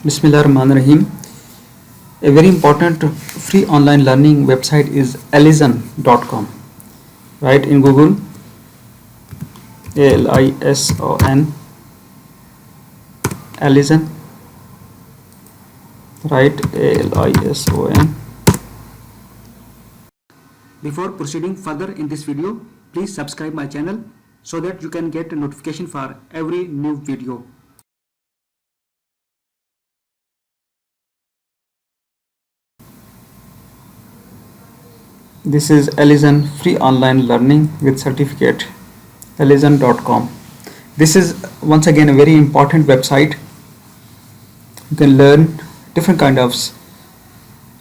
Bismillahirrahmanirrahim. A very important free online learning website is alison.com. Right in Google, Alison, Alison. Right, Alison. Before proceeding further in this video, please subscribe my channel so that you can get a notification for every new video. This is Alison free online learning with certificate, alison.com. This is once again a very important website. You can learn different kind of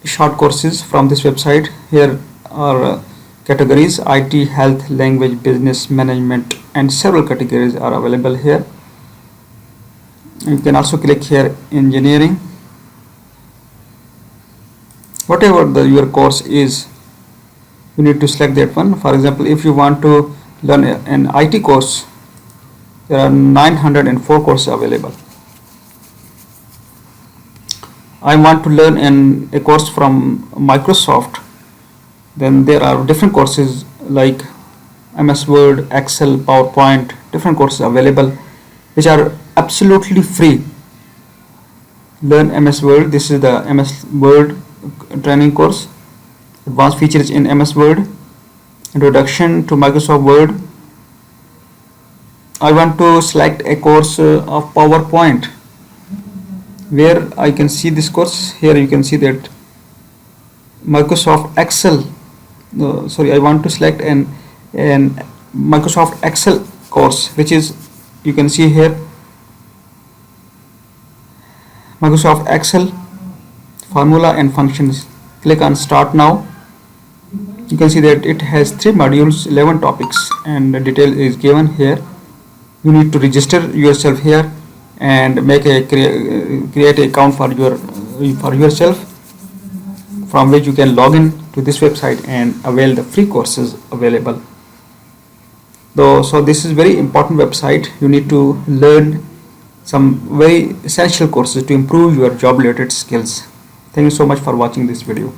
short courses from this website. Here are categories: IT, health, language, business, management, and several categories are available here. You can also click here engineering. Whatever your course is, you need to select that one. For example, if you want to learn an IT course, there are 904 courses available. I want to learn a course from Microsoft, then there are different courses like MS Word, Excel, PowerPoint, different courses available which are absolutely free. Learn MS Word. This is the MS Word training course. Advanced features in MS Word, introduction to Microsoft Word. I want to select a course of PowerPoint where I can see this course. Here you can see that Microsoft Excel. I want to select an Microsoft Excel course, which is, you can see here, Microsoft Excel formula and functions. Click on start now. You can see that it has 3 modules, 11 topics, and the detail is given here. You need to register yourself here and make a create an account for yourself, from which you can log in to this website and avail the free courses available. So this is very important website. You need to learn some very essential courses to improve your job related skills. Thank you so much for watching this video.